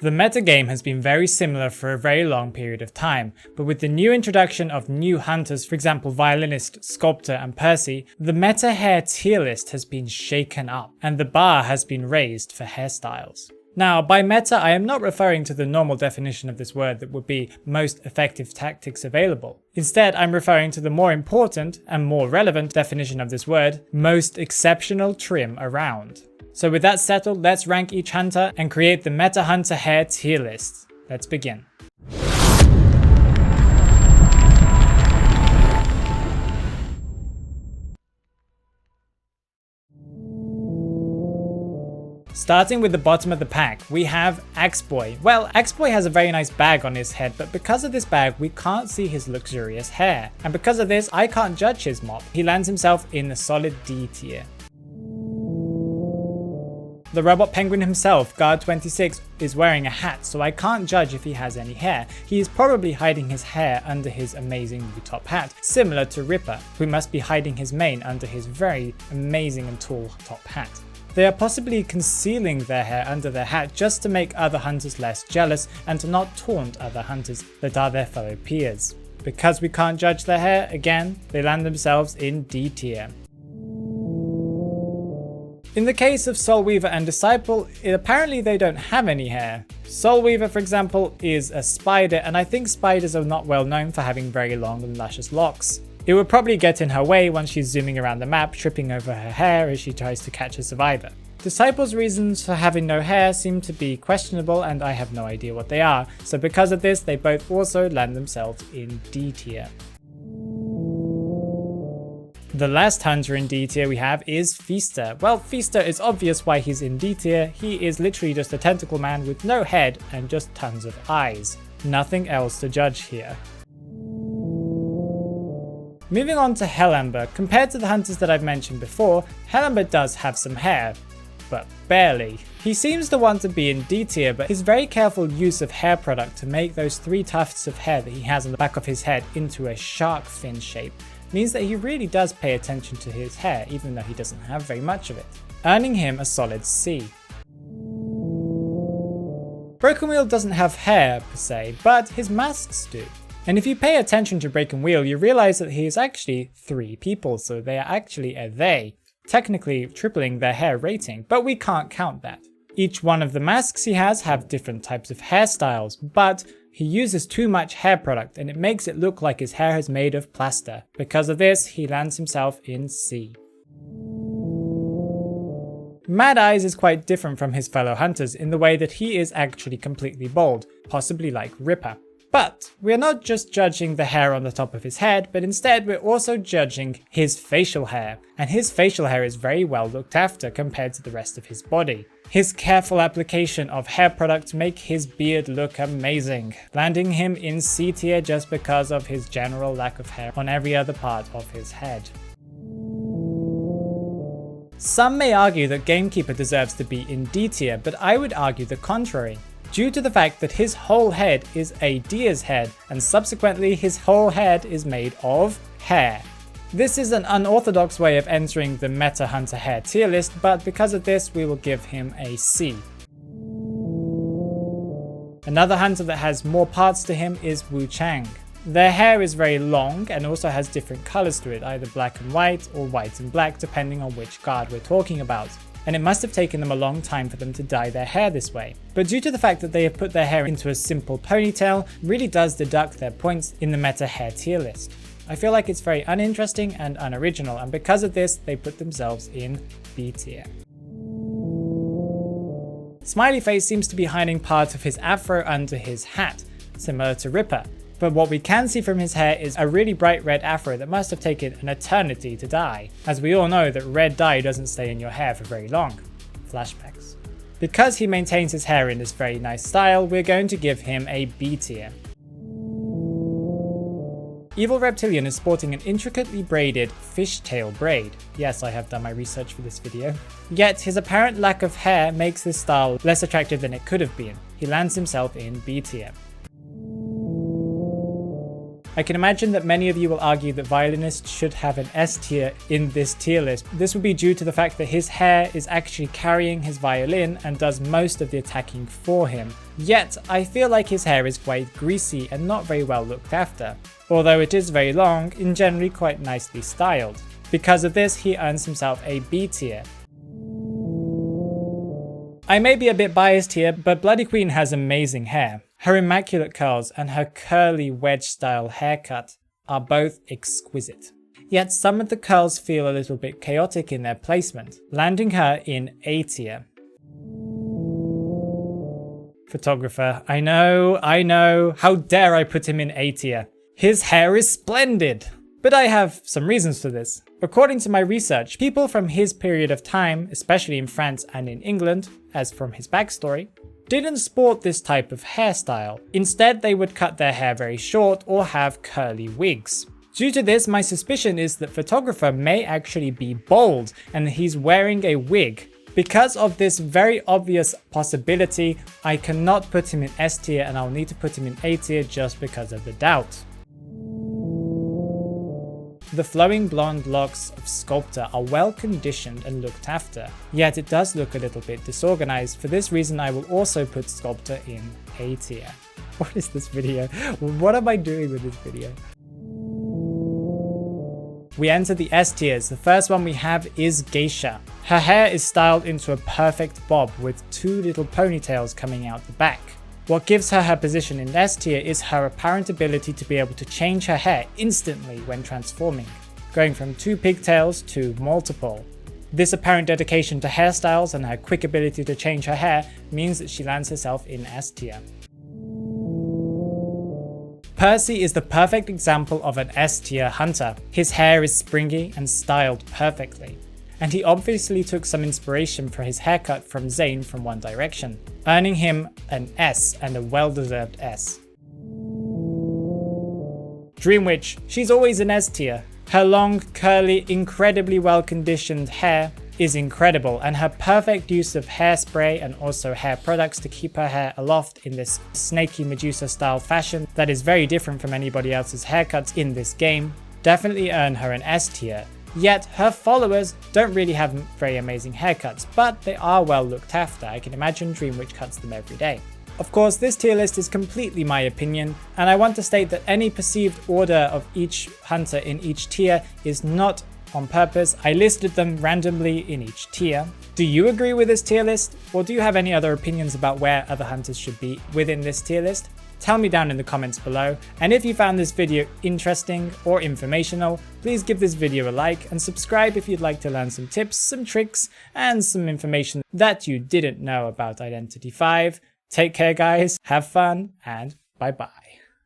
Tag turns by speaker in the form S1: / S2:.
S1: The metagame has been very similar for a very long period of time, but with the new introduction of new hunters, for example Violinist, Sculptor and Percy, the meta hair tier list has been shaken up, and the bar has been raised for hairstyles. Now, by meta, I am not referring to the normal definition of this word that would be most effective tactics available. Instead, I'm referring to the more important and more relevant definition of this word, most exceptional trim around. So with that settled, let's rank each hunter and create the meta hunter hair tier list. Let's begin. Starting with the bottom of the pack, we have Axeboy. Well, Axeboy has a very nice bag on his head, but because of this bag, we can't see his luxurious hair. And because of this, I can't judge his mop. He lands himself in the solid D tier. The robot penguin himself, guard 26, is wearing a hat, so I can't judge if he has any hair. He is probably hiding his hair under his amazing new top hat, similar to Ripper, who must be hiding his mane under his very amazing and tall top hat. They are possibly concealing their hair under their hat just to make other hunters less jealous and to not taunt other hunters that are their fellow peers. Because we can't judge their hair, again, they land themselves in D tier. In the case of Soulweaver and Disciple, apparently they don't have any hair. Soulweaver, for example, is a spider, and I think spiders are not well known for having very long and luscious locks. It would probably get in her way once she's zooming around the map, tripping over her hair as she tries to catch a survivor. Disciple's reasons for having no hair seem to be questionable, and I have no idea what they are, so because of this they both also land themselves in D tier. The last hunter in D tier we have is Feaster. Well, Feaster is obvious why he's in D tier. He is literally just a tentacle man with no head and just tons of eyes. Nothing else to judge here. Moving on to Helena. Compared to the hunters that I've mentioned before, Helena does have some hair, but barely. He seems to want to be in D tier, but his very careful use of hair product to make those 3 tufts of hair that he has on the back of his head into a shark fin shape means that he really does pay attention to his hair, even though he doesn't have very much of it, earning him a solid C. Broken Wheel doesn't have hair per se, but his masks do. And if you pay attention to Broken Wheel, you realize that he is actually 3 people, so they are actually a they, technically tripling their hair rating, but we can't count that. Each one of the masks he has have different types of hairstyles, but he uses too much hair product and it makes it look like his hair is made of plaster. Because of this, he lands himself in C. Mad Eyes is quite different from his fellow hunters in the way that he is actually completely bald, possibly like Ripper. But we're not just judging the hair on the top of his head, but instead we're also judging his facial hair. And his facial hair is very well looked after compared to the rest of his body. His careful application of hair products make his beard look amazing, landing him in C tier just because of his general lack of hair on every other part of his head. Some may argue that Gamekeeper deserves to be in D tier, but I would argue the contrary, due to the fact that his whole head is a deer's head, and subsequently his whole head is made of hair. This is an unorthodox way of entering the Meta Hunter hair tier list, but because of this we will give him a C. Another hunter that has more parts to him is Chang. Their hair is very long and also has different colors to it, either black and white or white and black depending on which guard we're talking about. And it must have taken them a long time for them to dye their hair this way. But due to the fact that they have put their hair into a simple ponytail, really does deduct their points in the meta hair tier list. I feel like it's very uninteresting and unoriginal, and because of this they put themselves in B tier. Smiley Face seems to be hiding part of his afro under his hat, similar to Ripper. But what we can see from his hair is a really bright red afro that must have taken an eternity to dye, as we all know that red dye doesn't stay in your hair for very long. Flashbacks. Because he maintains his hair in this very nice style, we're going to give him a B tier. Evil Reptilian is sporting an intricately braided fishtail braid. Yes, I have done my research for this video. Yet his apparent lack of hair makes this style less attractive than it could have been. He lands himself in B tier. I can imagine that many of you will argue that Violinist should have an S tier in this tier list. This would be due to the fact that his hair is actually carrying his violin and does most of the attacking for him. Yet, I feel like his hair is quite greasy and not very well looked after, although it is very long and generally quite nicely styled. Because of this, he earns himself a B tier. I may be a bit biased here, but Bloody Queen has amazing hair. Her immaculate curls and her curly wedge style haircut are both exquisite. Yet some of the curls feel a little bit chaotic in their placement, landing her in A tier. Photographer, I know, how dare I put him in A tier? His hair is splendid! But I have some reasons for this. According to my research, people from his period of time, especially in France and in England, as from his backstory, didn't sport this type of hairstyle. Instead, they would cut their hair very short or have curly wigs. Due to this, my suspicion is that photographer may actually be bald and he's wearing a wig. Because of this very obvious possibility, I cannot put him in S tier and I'll need to put him in A tier just because of the doubt. The flowing blonde locks of Sculptor are well conditioned and looked after, yet it does look a little bit disorganized. For this reason, I will also put Sculptor in A tier. What is this video? What am I doing with this video? We enter the S tiers. The first one we have is Geisha. Her hair is styled into a perfect bob with two little ponytails coming out the back. What gives her position in S tier is her apparent ability to be able to change her hair instantly when transforming, going from 2 pigtails to multiple. This apparent dedication to hairstyles and her quick ability to change her hair means that she lands herself in S tier. Percy is the perfect example of an S tier hunter. His hair is springy and styled perfectly, and he obviously took some inspiration for his haircut from Zayn from One Direction, earning him an S and a well-deserved S. Dream Witch, she's always an S tier. Her long, curly, incredibly well-conditioned hair is incredible, and her perfect use of hairspray and also hair products to keep her hair aloft in this snaky Medusa style fashion that is very different from anybody else's haircuts in this game definitely earn her an S tier. Yet her followers don't really have very amazing haircuts, but they are well looked after. I can imagine Dream Witch cuts them every day. Of course, this tier list is completely my opinion, and I want to state that any perceived order of each hunter in each tier is not on purpose. I listed them randomly in each tier. Do you agree with this tier list, or do you have any other opinions about where other hunters should be within this tier list? Tell me down in the comments below, and if you found this video interesting or informational, please give this video a like and subscribe if you'd like to learn some tips, some tricks, and some information that you didn't know about Identity 5. Take care guys, have fun, and bye bye.